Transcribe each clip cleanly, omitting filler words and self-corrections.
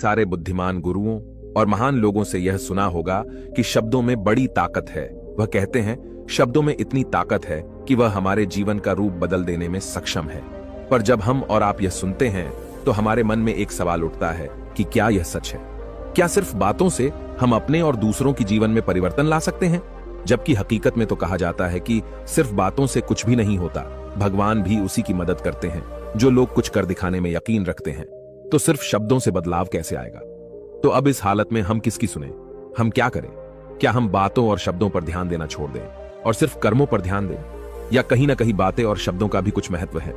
सारे बुद्धिमान गुरुओं और महान लोगों से यह सुना होगा कि शब्दों में बड़ी ताकत है। वह कहते हैं शब्दों में इतनी ताकत है कि वह हमारे जीवन का रूप बदल देने में सक्षम है। पर जब हम और आप यह सुनते हैं तो हमारे मन में एक सवाल उठता है कि क्या यह सच है? क्या सिर्फ बातों से हम अपने और दूसरों की जीवन में परिवर्तन ला सकते हैं? जबकि हकीकत में तो कहा जाता है कि सिर्फ बातों से कुछ भी नहीं होता, भगवान भी उसी की मदद करते हैं जो लोग कुछ कर दिखाने में यकीन रखते हैं। तो सिर्फ शब्दों से बदलाव कैसे आएगा? तो अब इस हालत में हम किसकी सुने? हम क्या करें? क्या हम बातों और शब्दों पर ध्यान देना छोड़ दें और सिर्फ कर्मों पर ध्यान दें? या कहीं ना कहीं बातें और शब्दों का भी कुछ महत्व है?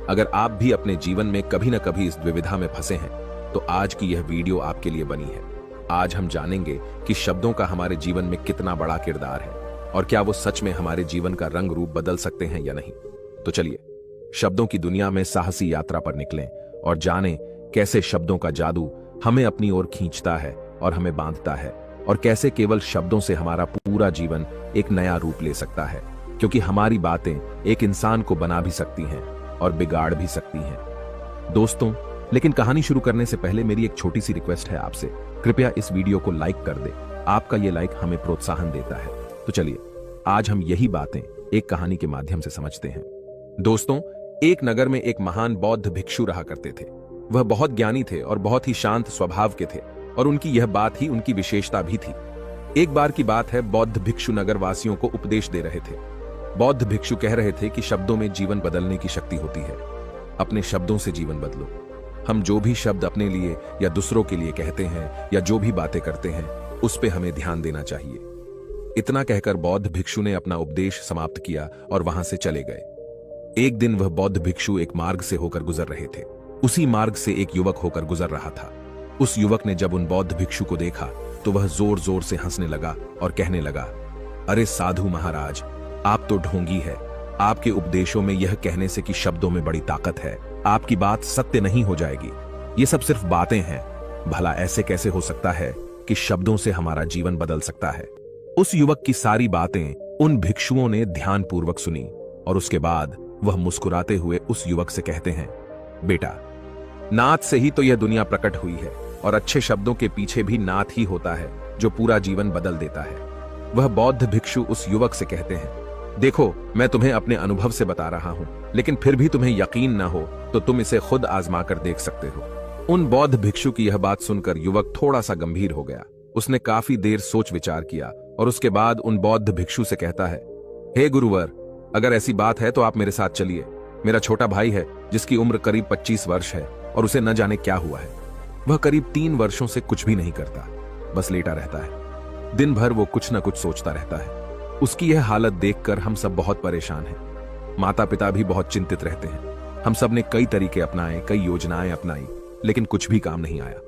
अगर आप भी अपने जीवन में कभी ना कभी इस द्विविधा में फंसे हैं तो आज की यह वीडियो आपके लिए बनी है। आज हम जानेंगे कि शब्दों का हमारे जीवन में कितना बड़ा किरदार है और क्या वो सच में हमारे जीवन का रंग रूप बदल सकते हैं या नहीं। तो चलिए शब्दों की दुनिया में साहसी यात्रा पर निकलें और जानें कैसे शब्दों का जादू हमें अपनी ओर खींचता है और हमें बांधता है, और कैसे केवल शब्दों से हमारा पूरा जीवन एक नया रूप ले सकता है। क्योंकि हमारी बातें एक इंसान को बना भी सकती हैं और बिगाड़ भी सकती हैं। दोस्तों, लेकिन कहानी शुरू करने से पहले मेरी एक छोटी सी रिक्वेस्ट है आपसे, कृपया इस वीडियो को लाइक कर दे। आपका ये लाइक हमें प्रोत्साहन देता है। तो चलिए आज हम यही बातें एक कहानी के माध्यम से समझते हैं। दोस्तों, एक नगर में एक महान बौद्ध भिक्षु रहा करते थे। वह बहुत ज्ञानी थे और बहुत ही शांत स्वभाव के थे, और उनकी यह बात ही उनकी विशेषता भी थी। एक बार की बात है, बौद्ध भिक्षु नगर वासियों को उपदेश दे रहे थे। बौद्ध भिक्षु कह रहे थे कि शब्दों में जीवन बदलने की शक्ति होती है। अपने शब्दों से जीवन बदलो। हम जो भी शब्द अपने लिए या दूसरों के लिए कहते हैं या जो भी बातें करते हैं उस पे हमें ध्यान देना चाहिए। इतना कहकर बौद्ध भिक्षु ने अपना उपदेश समाप्त किया और वहां से चले गए। एक दिन वह बौद्ध भिक्षु एक मार्ग से होकर गुजर रहे थे। उसी मार्ग से एक युवक होकर गुजर रहा था। उस युवक ने जब उन बौद्ध भिक्षु को देखा तो वह जोर जोर से हंसने लगा और कहने लगा, अरे साधु महाराज, आप तो ढोंगी है। आपके उपदेशों में यह कहने से कि शब्दों में बड़ी ताकत है, आपकी बात सत्य नहीं हो जाएगी। ये सब सिर्फ बातें हैं। भला ऐसे कैसे हो सकता है कि शब्दों से हमारा जीवन बदल सकता है? उस युवक की सारी बातें उन भिक्षुओं ने ध्यानपूर्वक सुनी और उसके बाद वह मुस्कुराते हुए उस युवक से कहते हैं, बेटा, नाथ से ही तो यह दुनिया प्रकट हुई है, और अच्छे शब्दों के पीछे भी नाथ ही होता है जो पूरा जीवन बदल देता है। वह बौद्ध भिक्षु उस युवक से कहते हैं, देखो, मैं तुम्हें अपने अनुभव से बता रहा हूं, लेकिन फिर भी तुम्हें यकीन ना हो तो तुम इसे खुद आजमा कर देख सकते हो। उन बौद्ध भिक्षु की यह बात सुनकर युवक थोड़ा सा गंभीर हो गया। उसने काफी देर सोच विचार किया और उसके बाद उन बौद्ध भिक्षु से कहता है, हे गुरुवर, अगर ऐसी बात है तो आप मेरे साथ चलिए। मेरा छोटा भाई है जिसकी उम्र करीब 25 वर्ष है और उसे न जाने क्या हुआ है। वह करीब 3 वर्षों से कुछ भी नहीं करता, बस लेटा रहता है। दिन भर वो कुछ न कुछ सोचता रहता है। उसकी यह हालत देखकर हम सब बहुत परेशान हैं। माता पिता भी बहुत चिंतित रहते हैं। हम सब ने कई तरीके अपनाए, कई योजनाएं अपनाई, लेकिन कुछ भी काम नहीं आया।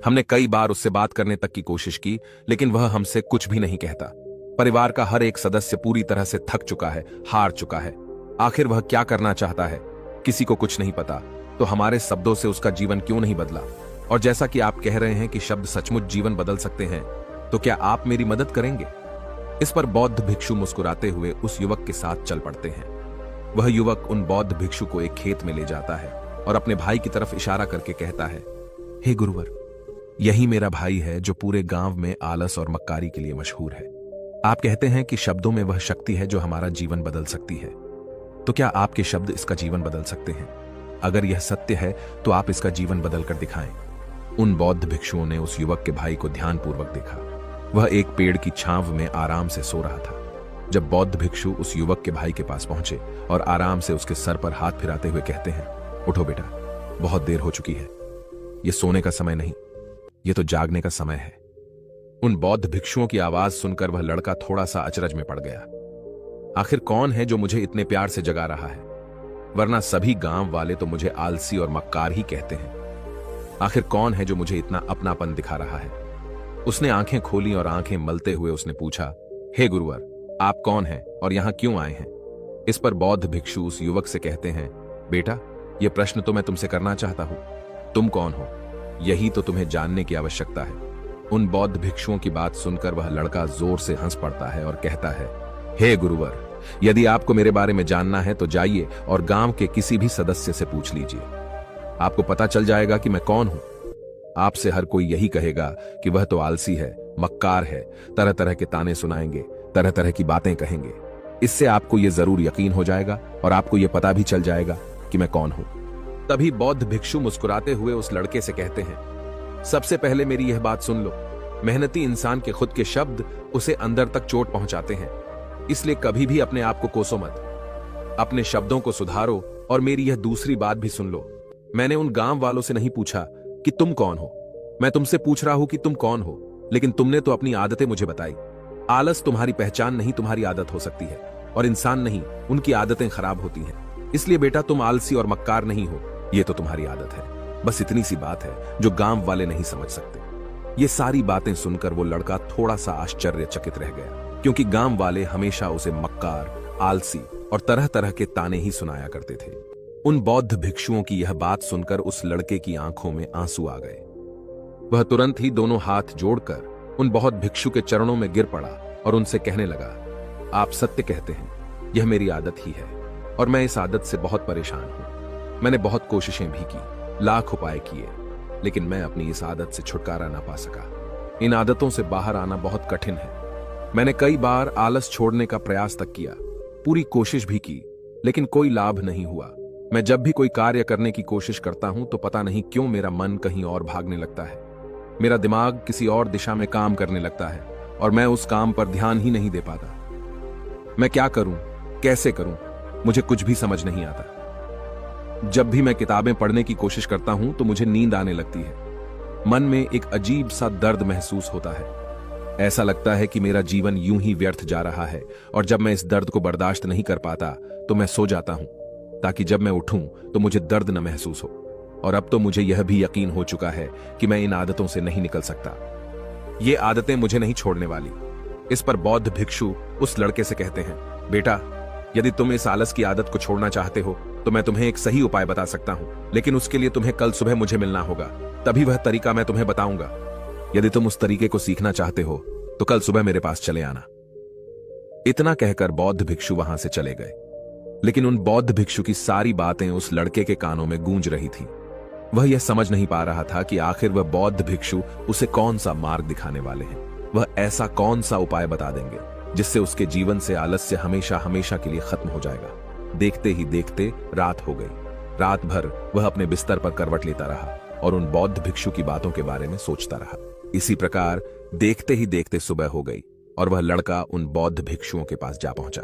हमने कई बार उससे बात करने तक की कोशिश की, लेकिन वह हमसे कुछ भी नहीं कहता। परिवार का हर एक सदस्य पूरी तरह से थक चुका है, हार चुका है। आखिर वह क्या करना चाहता है, किसी को कुछ नहीं पता। तो हमारे शब्दों से उसका जीवन क्यों नहीं बदला? और जैसा कि आप कह रहे हैं कि शब्द सचमुच जीवन बदल सकते हैं, तो क्या आप मेरी मदद करेंगे? इस पर बौद्ध भिक्षु मुस्कुराते हुए उस युवक के साथ चल पड़ते हैं। वह युवक उन बौद्ध भिक्षु को एक खेत में ले जाता है और अपने भाई की तरफ इशारा करके कहता है, हे गुरुवर, यही मेरा भाई है जो पूरे गांव में आलस और मक्कारी के लिए मशहूर है। आप कहते हैं कि शब्दों में वह शक्ति है जो हमारा जीवन बदल सकती है। तो क्या आपके शब्द इसका जीवन बदल सकते हैं? अगर यह सत्य है तो आप इसका जीवन बदल कर दिखाएं। उन बौद्ध भिक्षुओं ने उस युवक के भाई को ध्यानपूर्वक देखा। वह एक पेड़ की छांव में आराम से सो रहा था। जब बौद्ध भिक्षु उस युवक के भाई के पास पहुंचे और आराम से उसके सर पर हाथ फिराते हुए कहते हैं, उठो बेटा, बहुत देर हो चुकी है। यह सोने का समय नहीं, यह तो जागने का समय है। उन बौद्ध भिक्षुओं की आवाज सुनकर वह लड़का थोड़ा सा अचरज में पड़ गया। आखिर कौन है जो मुझे इतने प्यार से जगा रहा है? वरना सभी गांव वाले तो मुझे आलसी और मक्कार ही कहते हैं। आखिर कौन है जो मुझे इतना अपनापन दिखा रहा है? उसने आंखें खोली और आंखें मलते हुए उसने पूछा, हे गुरुवर, आप कौन हैं और यहां क्यों आए हैं? इस पर बौद्ध भिक्षु उस युवक से कहते हैं, बेटा, यह प्रश्न तो मैं तुमसे करना चाहता हूं। तुम कौन हो, यही तो तुम्हें जानने की आवश्यकता है। उन बौद्ध भिक्षुओं की बात सुनकर वह लड़का जोर से हंस पड़ता है और कहता है, हे गुरुवर, यदि आपको मेरे बारे में जानना है तो जाइए और गांव के किसी भी सदस्य से पूछ लीजिए। आपको पता चल जाएगा कि मैं कौन हूं। आपसे हर कोई यही कहेगा कि वह तो आलसी है, मक्कार है, तरह तरह के ताने सुनाएंगे, तरह तरह की बातें कहेंगे। इससे आपको यह जरूर यकीन हो जाएगा और आपको यह पता भी चल जाएगा कि मैं कौन हूं। तभी बौद्ध भिक्षु मुस्कुराते हुए उस लड़के से कहते हैं, सबसे पहले मेरी यह बात सुन लो। मेहनती इंसान के खुद के शब्द उसे अंदर तक चोट पहुंचाते हैं, इसलिए कभी भी अपने आप को कोसो मत। अपने शब्दों को सुधारो। और मेरी यह दूसरी बात भी सुन लो। मैंने उन गांव वालों से नहीं पूछा कि तुम कौन हो, मैं तुमसे पूछ रहा हूं कि तुम कौन हो। लेकिन तुमने तो अपनी आदतें मुझे बताई। आलस तुम्हारी पहचान नहीं, तुम्हारी आदत हो सकती है, और इंसान नहीं, उनकी आदतें खराब होती हैं। इसलिए बेटा तुम आलसी और मक्कार नहीं हो, यह तो तुम्हारी आदत है। बस इतनी सी बात है जो गांव वाले नहीं समझ सकते। ये सारी बातें सुनकर वो लड़का थोड़ा सा आश्चर्यचकित रह गया, क्योंकि गांव वाले हमेशा उसे मक्कार, आलसी और तरह तरह के ताने ही सुनाया करते थे। उन बौद्ध भिक्षुओं की यह बात सुनकर उस लड़के की आंखों में आंसू आ गए। वह तुरंत ही दोनों हाथ जोड़कर उन बौद्ध भिक्षु के चरणों में गिर पड़ा और उनसे कहने लगा, आप सत्य कहते हैं, यह मेरी आदत ही है और मैं इस आदत से बहुत परेशान हूं। मैंने बहुत कोशिशें भी की, लाख उपाय किए, लेकिन मैं अपनी इस आदत से छुटकारा ना पा सका। इन आदतों से बाहर आना बहुत कठिन है। मैंने कई बार आलस छोड़ने का प्रयास तक किया, पूरी कोशिश भी की, लेकिन कोई लाभ नहीं हुआ। मैं जब भी कोई कार्य करने की कोशिश करता हूं तो पता नहीं क्यों मेरा मन कहीं और भागने लगता है। मेरा दिमाग किसी और दिशा में काम करने लगता है और मैं उस काम पर ध्यान ही नहीं दे पाता। मैं क्या करूं, कैसे करूं, मुझे कुछ भी समझ नहीं आता। जब भी मैं किताबें पढ़ने की कोशिश करता हूं तो मुझे नींद आने लगती है। मन में एक अजीब सा दर्द महसूस होता है। ऐसा लगता है कि मेरा जीवन यूं ही व्यर्थ जा रहा है, और जब मैं इस दर्द को बर्दाश्त नहीं कर पाता तो मैं सो जाता हूं, ताकि जब मैं उठूं तो मुझे दर्द न महसूस हो। और अब तो मुझे यह भी यकीन हो चुका है कि मैं इन आदतों से नहीं निकल सकता। ये आदतें मुझे नहीं छोड़ने वाली। इस पर बौद्ध भिक्षु उस लड़के से कहते हैं, बेटा यदि तुम इस आलस की आदत को छोड़ना चाहते हो तो मैं तुम्हें एक सही उपाय बता सकता हूं, लेकिन उसके लिए तुम्हें कल सुबह मुझे मिलना होगा, तभी वह तरीका मैं तुम्हें बताऊंगा। यदि तुम उस तरीके को सीखना चाहते हो तो कल सुबह मेरे पास चले आना। इतना कहकर बौद्ध भिक्षु वहां से चले गए। लेकिन उन बौद्ध भिक्षु की सारी बातें उस लड़के के कानों में गूंज रही थीं। वह यह समझ नहीं पा रहा था कि आखिर वह बौद्ध भिक्षु उसे कौन सा मार्ग दिखाने वाले हैं। वह ऐसा कौन सा उपाय बता देंगे जिससे उसके जीवन से आलस्य हमेशा हमेशा के लिए खत्म हो जाएगा। देखते ही देखते रात हो गई। रात भर वह अपने बिस्तर पर करवट लेता रहा और उन बौद्ध भिक्षु की बातों के बारे में सोचता रहा। इसी प्रकार देखते ही देखते सुबह हो गई और वह लड़का उन बौद्ध भिक्षुओं के पास जा पहुंचा।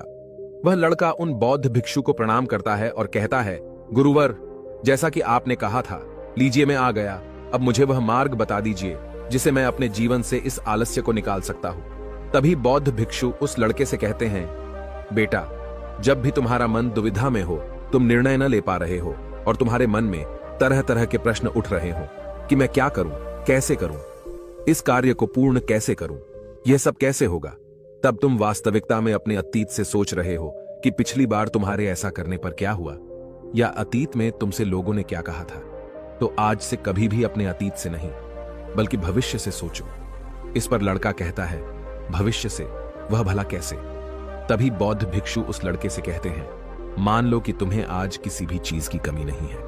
वह लड़का उन बौद्ध भिक्षु को प्रणाम करता है और कहता है, गुरुवर, जैसा कि आपने कहा था, लीजिए मैं आ गया। अब मुझे वह मार्ग बता दीजिए जिसे मैं अपने जीवन से इस आलस्य को निकाल सकता हूं। तभी बौद्ध भिक्षु उस लड़के से कहते हैं, बेटा, जब भी तुम्हारा मन दुविधा में हो, तुम निर्णय न ले पा रहे हो और तुम्हारे मन में तरह तरह के प्रश्न उठ रहे हो कि मैं क्या करूं, कैसे करूं, इस कार्य को पूर्ण कैसे करूं, यह सब कैसे होगा, तब तुम वास्तविकता में अपने अतीत से सोच रहे हो कि पिछली बार तुम्हारे ऐसा करने पर क्या हुआ, या अतीत में तुमसे लोगों ने क्या कहा था। तो आज से कभी भी अपने अतीत से नहीं बल्कि भविष्य से सोचो। इस पर लड़का कहता है, भविष्य से, वह भला कैसे? तभी बौद्ध भिक्षु उस लड़के से कहते हैं, मान लो कि तुम्हें आज किसी भी चीज की कमी नहीं है,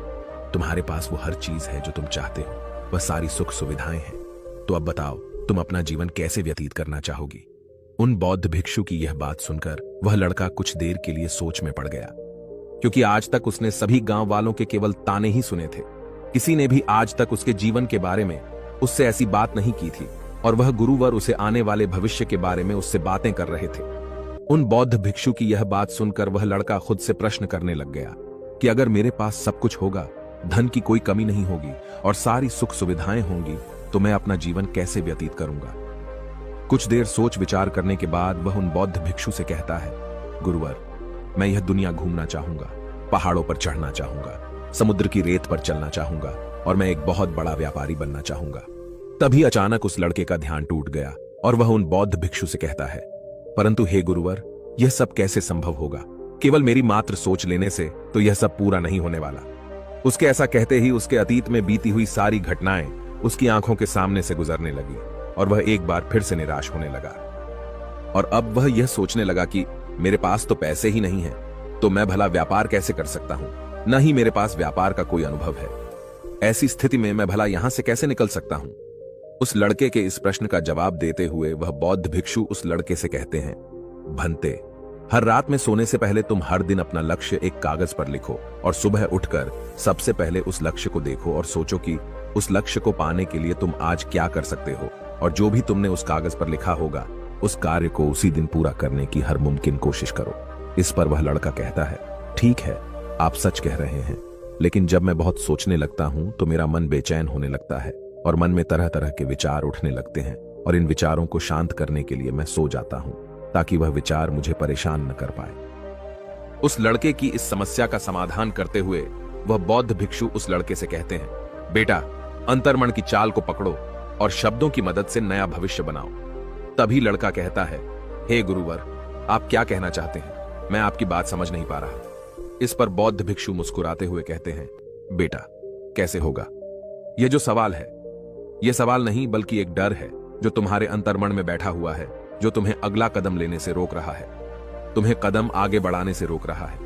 तुम्हारे पास वो हर चीज है जो तुम चाहते हो, वह सारी सुख सुविधाएं हैं। तो अब बताओ, तुम अपना जीवन कैसे व्यतीत करना चाहोगी? उन बौद्ध भिक्षु की यह बात सुनकर वह लड़का कुछ देर के लिए सोच में पड़ गया, क्योंकि आज तक उसने सभी गांव वालों के केवल ताने ही सुने थे। किसी ने भी आज तक उसके जीवन के बारे में उससे ऐसी बात नहीं की थी, और वह गुरुवर उसे आने वाले भविष्य के बारे में उससे बातें कर रहे थे। उन बौद्ध भिक्षु की यह बात सुनकर वह लड़का खुद से प्रश्न करने लग गया कि अगर मेरे पास सब कुछ होगा, धन की कोई कमी नहीं होगी और सारी सुख सुविधाएं होंगी, तो मैं अपना जीवन कैसे व्यतीत करूंगा? कुछ देर सोच विचार करने के बाद वह उन बौद्ध भिक्षु से कहता है, गुरुवर, मैं यह दुनिया घूमना चाहूंगा, पहाड़ों पर चढ़ना चाहूंगा, समुद्र की रेत पर चलना चाहूंगा और मैं एक बहुत बड़ा व्यापारी बनना चाहूंगा। तभी अचानक उस लड़के का ध्यान टूट गया और वह उन बौद्ध भिक्षु से कहता है, परंतु हे गुरुवर, यह सब कैसे संभव होगा? केवल मेरी मात्र सोच लेने से तो यह सब पूरा नहीं होने वाला। उसके ऐसा कहते ही उसके अतीत में बीती हुई सारी घटनाएं उसकी आंखों के सामने से गुजरने लगी और वह एक बार फिर से निराश होने लगा। और अब वह यह सोचने लगा कि मेरे पास तो पैसे ही नहीं है, तो मैं भला व्यापार कैसे कर सकता हूं? न ही मेरे पास व्यापार का कोई अनुभव है। ऐसी स्थिति में मैं भला यहां से कैसे निकल सकता हूं? उस लड़के के इस प्रश्न का जवाब देते हुए वह बौद्ध भिक्षु उस लड़के से कहते हैं, भंते, हर रात में सोने से पहले तुम हर दिन अपना लक्ष्य एक कागज पर लिखो और सुबह उठकर सबसे पहले उस लक्ष्य को देखो और सोचो कि उस लक्ष्य को पाने के लिए तुम आज क्या कर सकते हो, और जो भी तुमने उस कागज पर लिखा होगा उस कार्य को उसी दिन पूरा करने की हर मुमकिन कोशिश करो। इस पर वह लड़का कहता है, ठीक है, आप सच कह रहे हैं, लेकिन जब मैं बहुत सोचने लगता हूं तो मेरा मन बेचैन होने लगता है और मन में तरह तरह के विचार उठने लगते हैं, और इन विचारों को शांत करने के लिए मैं सो जाता हूं ताकि वह विचार मुझे परेशान न कर पाए। उस लड़के की इस समस्या का समाधान करते हुए वह बौद्ध भिक्षु उस लड़के से कहते हैं, बेटा, अंतर्मन की चाल को पकड़ो और शब्दों की मदद से नया भविष्य बनाओ। तभी लड़का कहता है, हे गुरुवर, आप क्या कहना चाहते हैं? मैं आपकी बात समझ नहीं पा रहा। इस पर बौद्ध भिक्षु मुस्कुराते हुए कहते हैं, बेटा, कैसे होगा? यह जो सवाल है, यह सवाल नहीं बल्कि एक डर है जो तुम्हारे अंतर्मन में बैठा हुआ है, जो तुम्हें अगला कदम लेने से रोक रहा है, तुम्हें कदम आगे बढ़ाने से रोक रहा है।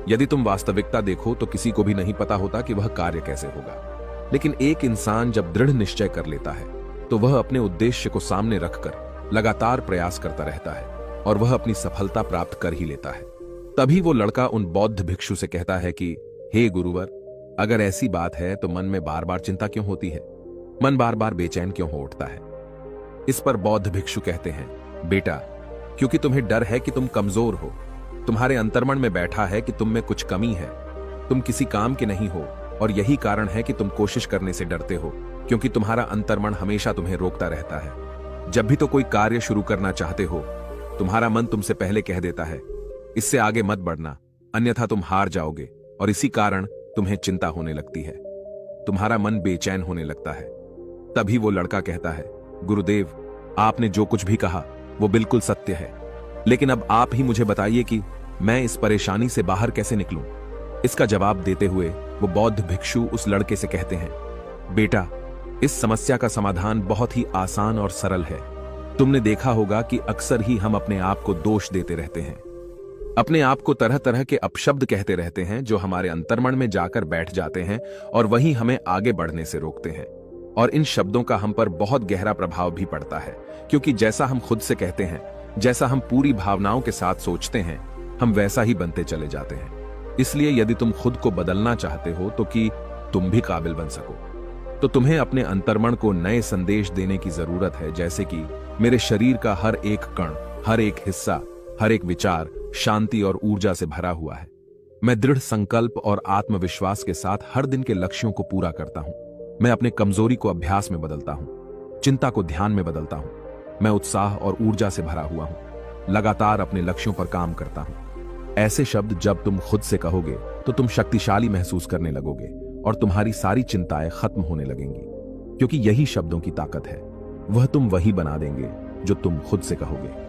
यदि तुम वास्तविकता देखो तो किसी को भी नहीं पता होता कि वह कार्य कैसे होगा, लेकिन एक इंसान जब दृढ़ निश्चय कर लेता है तो वह अपने उद्देश्य को सामने रखकर लगातार प्रयास करता रहता है और वह अपनी सफलता प्राप्त कर ही लेता है। तभी वो लड़का उन बौद्ध भिक्षु से कहता है कि हे गुरुवर, अगर ऐसी बात है तो मन में बार बार चिंता क्यों होती है? मन बार बार बेचैन क्यों हो उठता है? इस पर बौद्ध भिक्षु कहते हैं, बेटा, क्योंकि तुम्हें डर है कि तुम कमजोर हो। तुम्हारे अंतर्मन में बैठा है कि तुम में कुछ कमी है, तुम किसी काम के नहीं हो, और यही कारण है कि तुम कोशिश करने से डरते हो, क्योंकि तुम्हारा अंतर्मन हमेशा तुम्हें रोकता रहता है। जब भी तो कोई कार्य शुरू करना चाहते हो, तुम्हारा मन तुमसे पहले कह देता है, इससे आगे मत बढ़ना, अन्यथा तुम हार जाओगे, और इसी कारण तुम्हें चिंता होने लगती है, तुम्हारा मन बेचैन होने लगता है। तभी वो लड़का कहता है, गुरुदेव, आपने जो कुछ भी कहा वो बिल्कुल सत्य है, लेकिन अब आप ही मुझे बताइए कि मैं इस परेशानी से बाहर कैसे निकलूं? इसका जवाब देते हुए वो बौद्ध भिक्षु उस लड़के से कहते हैं, बेटा, इस समस्या का समाधान बहुत ही आसान और सरल है। तुमने देखा होगा कि अक्सर ही हम अपने आप को दोष देते रहते हैं, अपने आप को तरह तरह के अपशब्द कहते रहते हैं जो हमारे अंतर्मन में जाकर बैठ जाते हैं और वही हमें आगे बढ़ने से रोकते हैं। और इन शब्दों का हम पर बहुत गहरा प्रभाव भी पड़ता है, क्योंकि जैसा हम खुद से कहते हैं, जैसा हम पूरी भावनाओं के साथ सोचते हैं, हम वैसा ही बनते चले जाते हैं। इसलिए यदि तुम खुद को बदलना चाहते हो तो कि तुम भी काबिल बन सको, तो तुम्हें अपने अंतर्मन को नए संदेश देने की जरूरत है, जैसे कि मेरे शरीर का हर एक कण, हर एक हिस्सा, हर एक विचार शांति और ऊर्जा से भरा हुआ है। मैं दृढ़ संकल्प और आत्मविश्वास के साथ हर दिन के लक्ष्यों को पूरा करता हूं। मैं अपने कमजोरी को अभ्यास में बदलता हूं, चिंता को ध्यान में बदलता हूं। मैं उत्साह और ऊर्जा से भरा हुआ हूं, लगातार अपने लक्ष्यों पर काम करता हूं। ऐसे शब्द जब तुम खुद से कहोगे तो तुम शक्तिशाली महसूस करने लगोगे और तुम्हारी सारी चिंताएं खत्म होने लगेंगी, क्योंकि यही शब्दों की ताकत है। वह तुम वही बना देंगे जो तुम खुद से कहोगे।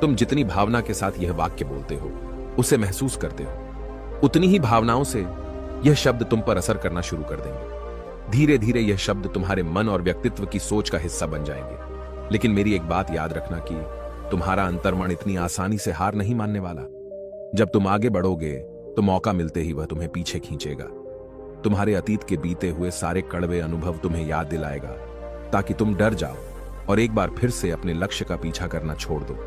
तुम जितनी भावना के साथ यह वाक्य बोलते हो, उसे महसूस करते हो, उतनी ही भावनाओं से यह शब्द तुम पर असर करना शुरू कर देंगे। धीरे धीरे यह शब्द तुम्हारे मन और व्यक्तित्व की सोच का हिस्सा बन जाएंगे। लेकिन मेरी एक बात याद रखना कि तुम्हारा अंतर्मन इतनी आसानी से हार नहीं मानने वाला। जब तुम आगे बढ़ोगे तो मौका मिलते ही वह तुम्हें पीछे खींचेगा। तुम्हारे अतीत के बीते हुए सारे कड़वे अनुभव तुम्हें याद दिलाएगा, ताकि तुम डर जाओ और एक बार फिर से अपने लक्ष्य का पीछा करना छोड़ दो।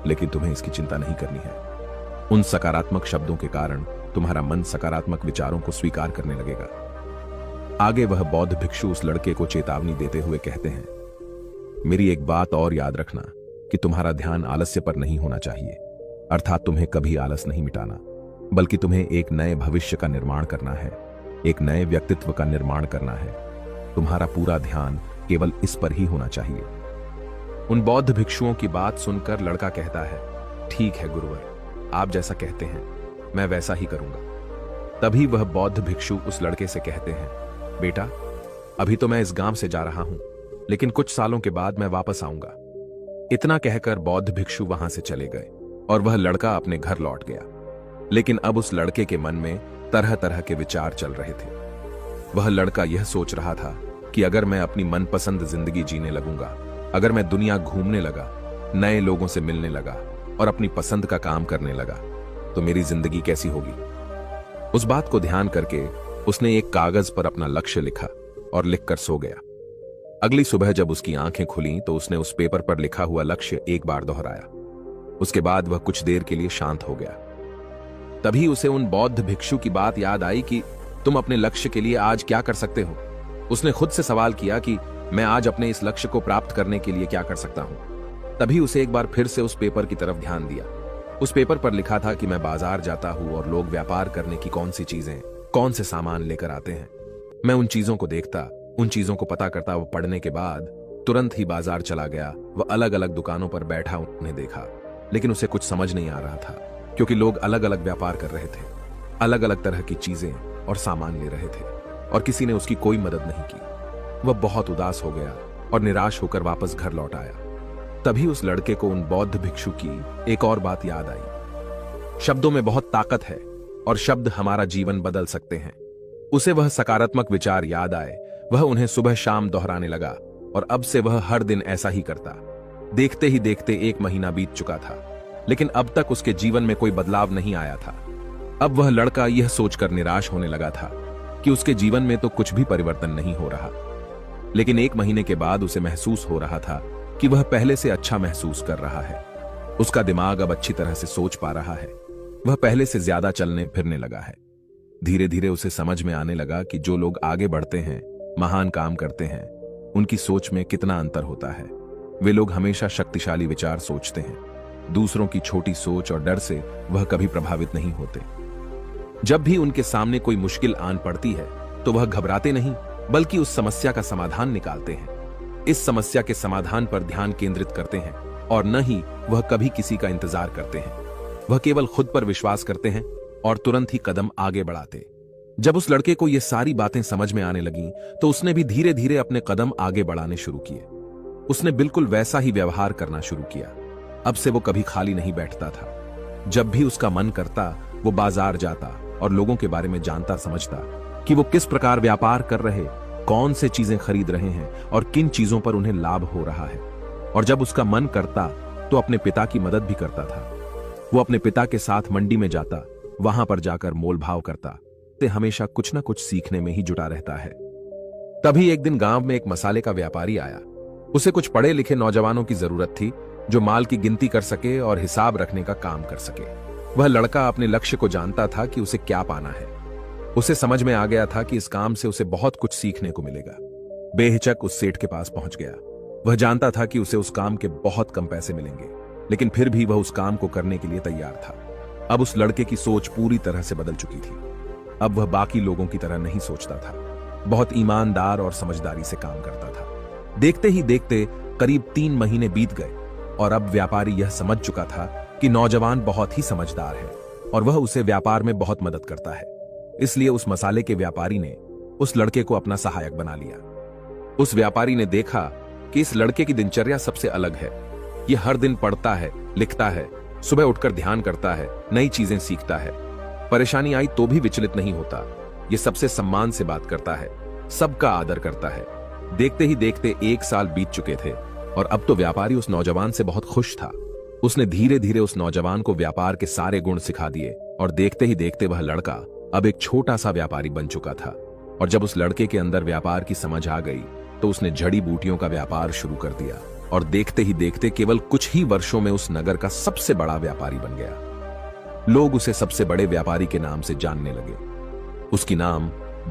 लेकिन तुम्हें इसकी चिंता नहीं करनी है। उन सकारात्मक शब्दों के कारण तुम्हारा मन सकारात्मक विचारों को स्वीकार करने लगेगा। आगे वह बौद्ध भिक्षु उस लड़के को चेतावनी देते हुए कहते हैं, मेरी एक बात और याद रखना कि तुम्हारा ध्यान आलस्य पर नहीं होना चाहिए, अर्थात तुम्हें कभी आलस नहीं मिटाना, बल्कि तुम्हें एक नए भविष्य का निर्माण करना है, एक नए व्यक्तित्व का निर्माण करना है। तुम्हारा पूरा ध्यान केवल इस पर ही होना चाहिए। उन बौद्ध भिक्षुओं की बात सुनकर लड़का कहता है, ठीक है गुरुवर, आप जैसा कहते हैं मैं वैसा ही करूंगा। तभी वह बौद्ध भिक्षु उस लड़के से कहते हैं, बेटा, अभी तो मैं इस गांव से जा रहा हूं, लेकिन कुछ सालों के बाद मैं वापस आऊंगा। इतना कहकर बौद्ध भिक्षु वहां से चले गए और वह लड़का अपने घर लौट गया। लेकिन अब उस लड़के के मन में तरह तरह के विचार चल रहे थे। वह लड़का यह सोच रहा था कि अगर मैं अपनी मनपसंद जिंदगी जीने लगूंगा, अगर मैं दुनिया घूमने लगा, नए लोगों से मिलने लगा और अपनी पसंद का काम करने लगा, तो मेरी जिंदगी कैसी होगी। उस बात को ध्यान करके उसने एक कागज पर अपना लक्ष्य लिखा और लिखकर सो गया। अगली सुबह जब उसकी आंखें खुलीं तो उसने उस पेपर पर लिखा हुआ लक्ष्य एक बार दोहराया। उसके बाद वह कुछ देर के लिए शांत हो गया। तभी उसे उन बौद्ध भिक्षु की बात याद आई कि तुम अपने लक्ष्य के लिए आज क्या कर सकते हो। उसने खुद से सवाल किया कि मैं आज अपने इस लक्ष्य को प्राप्त करने के लिए क्या कर सकता हूं। तभी उसे एक बार फिर से उस पेपर की तरफ ध्यान दिया। उस पेपर पर लिखा था कि मैं बाजार जाता हूं और लोग व्यापार करने की कौन सी चीजें, कौन से सामान लेकर आते हैं। मैं उन चीजों को देखता, उन चीजों को पता करता। वो पढ़ने के बाद तुरंत ही बाजार चला गया। वह अलग अलग दुकानों पर बैठा उन्हें देखा, लेकिन उसे कुछ समझ नहीं आ रहा था क्योंकि लोग अलग अलग व्यापार कर रहे थे, अलग अलग तरह की चीजें और सामान ले रहे थे और किसी ने उसकी कोई मदद नहीं की। वह बहुत उदास हो गया और निराश होकर वापस घर लौट आया। तभी उस लड़के को उन बौद्ध भिक्षु की एक और बात याद आई। शब्दों में बहुत ताकत है और शब्द हमारा जीवन बदल सकते हैं। उसे वह सकारात्मक विचार याद आए। वह उन्हें सुबह शाम दोहराने लगा और अब से वह हर दिन ऐसा ही करता। देखते ही देखते 1 महीना बीत चुका था, लेकिन अब तक उसके जीवन में कोई बदलाव नहीं आया था। अब वह लड़का यह सोचकर निराश होने लगा था कि उसके जीवन में तो कुछ भी परिवर्तन नहीं हो रहा। लेकिन 1 महीने के बाद उसे महसूस हो रहा था कि वह पहले से अच्छा महसूस कर रहा है। उसका दिमाग अब अच्छी तरह से सोच पा रहा है। वह पहले से ज्यादा चलने फिरने लगा है। धीरे धीरे उसे समझ में आने लगा कि जो लोग आगे बढ़ते हैं, महान काम करते हैं, उनकी सोच में कितना अंतर होता है। वे लोग हमेशा शक्तिशाली विचार सोचते हैं। दूसरों की छोटी सोच और डर से वह कभी प्रभावित नहीं होते। जब भी उनके सामने कोई मुश्किल आन पड़ती है तो वह घबराते नहीं, बल्कि उस समस्या का समाधान निकालते हैं। इस समस्या के समाधान पर ध्यान केंद्रित करते हैं और न ही वह कभी किसी का इंतजार करते हैं। वह केवल खुद पर विश्वास करते हैं और तुरंत ही कदम आगे बढ़ाते। जब उस लड़के को ये सारी बातें समझ में आने लगीं, तो उसने भी धीरे धीरे अपने कदम आगे बढ़ाने शुरू किए। उसने बिल्कुल वैसा ही व्यवहार करना शुरू किया। अब से वो कभी खाली नहीं बैठता था। जब भी उसका मन करता वो बाजार जाता और लोगों के बारे में जानता समझता कि वो किस प्रकार व्यापार कर रहे, कौन से चीजें खरीद रहे हैं और किन चीजों पर उन्हें लाभ हो रहा है। और जब उसका मन करता तो अपने पिता की मदद भी करता था। वो अपने पिता के साथ मंडी में जाता, वहां पर जाकर मोल भाव करता। ते हमेशा कुछ न कुछ सीखने में ही जुटा रहता है। तभी एक दिन गांव में एक मसाले का व्यापारी आया। उसे कुछ पढ़े लिखे नौजवानों की जरूरत थी जो माल की गिनती कर सके और हिसाब रखने का काम कर सके। वह लड़का अपने लक्ष्य को जानता था कि उसे क्या पाना है। उसे समझ में आ गया था कि इस काम से उसे बहुत कुछ सीखने को मिलेगा। बेहिचक उस सेठ के पास पहुंच गया। वह जानता था कि उसे उस काम के बहुत कम पैसे मिलेंगे, लेकिन फिर भी वह उस काम को करने के लिए तैयार था। अब उस लड़के की सोच पूरी तरह से बदल चुकी थी। अब वह बाकी लोगों की तरह नहीं सोचता था, बहुत ईमानदार और समझदारी से काम करता था। देखते ही देखते करीब 3 महीने बीत गए और अब व्यापारी यह समझ चुका था कि नौजवान बहुत ही समझदार है और वह उसे व्यापार में बहुत मदद करता है। इसलिए उस मसाले के व्यापारी ने उस लड़के को अपना सहायक बना लिया। उस व्यापारी ने देखा कि इस लड़के की दिनचर्या सबसे अलग है। यह हर दिन पढ़ता है, लिखता है, सुबह उठकर ध्यान करता है, नई चीजें सीखता है। परेशानी आई तो भी विचलित नहीं होता। यह सबसे सम्मान से बात करता है, सबका आदर करता है। देखते ही देखते 1 साल बीत चुके थे और अब तो व्यापारी उस नौजवान से बहुत खुश था। उसने धीरे धीरे उस नौजवान को व्यापार के सारे गुण सिखा दिए और देखते ही देखते वह लड़का अब एक छोटा सा व्यापारी बन चुका था। और जब उस लड़के के अंदर व्यापार की समझ आ गई तो उसने जड़ी बूटियों का व्यापार शुरू कर दिया और देखते ही देखते केवल कुछ ही वर्षों में उस नगर का सबसे बड़ा व्यापारी बन गया। लोग उसे सबसे बड़े व्यापारी के नाम से जानने लगे। उसकी नाम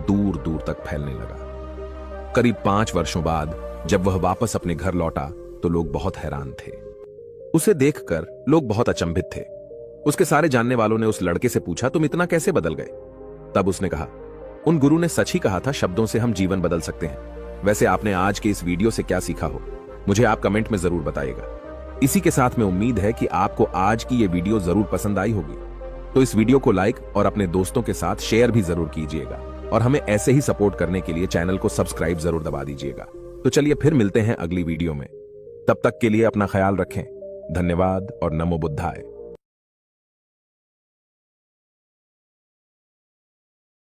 दूर दूर तक फैलने लगा। करीब 5 वर्षों बाद जब वह वापस अपने घर लौटा तो लोग बहुत हैरान थे। उसे देखकर लोग बहुत अचंभित थे। उसके सारे जानने वालों ने उस लड़के से पूछा, तुम इतना कैसे बदल गए? तब उसने कहा, उन गुरु ने सच ही कहा था, शब्दों से हम जीवन बदल सकते हैं। वैसे आपने आज के इस वीडियो से क्या सीखा हो, मुझे आप कमेंट में जरूर बताइएगा। इसी के साथ में उम्मीद है कि आपको आज की ये वीडियो जरूर पसंद आई होगी। तो इस वीडियो को लाइक और अपने दोस्तों के साथ शेयर भी जरूर कीजिएगा और हमें ऐसे ही सपोर्ट करने के लिए चैनल को सब्सक्राइब जरूर दबा दीजिएगा। तो चलिए फिर मिलते हैं अगली वीडियो में। तब तक के लिए अपना ख्याल रखें। धन्यवाद और नमो बुद्धाय।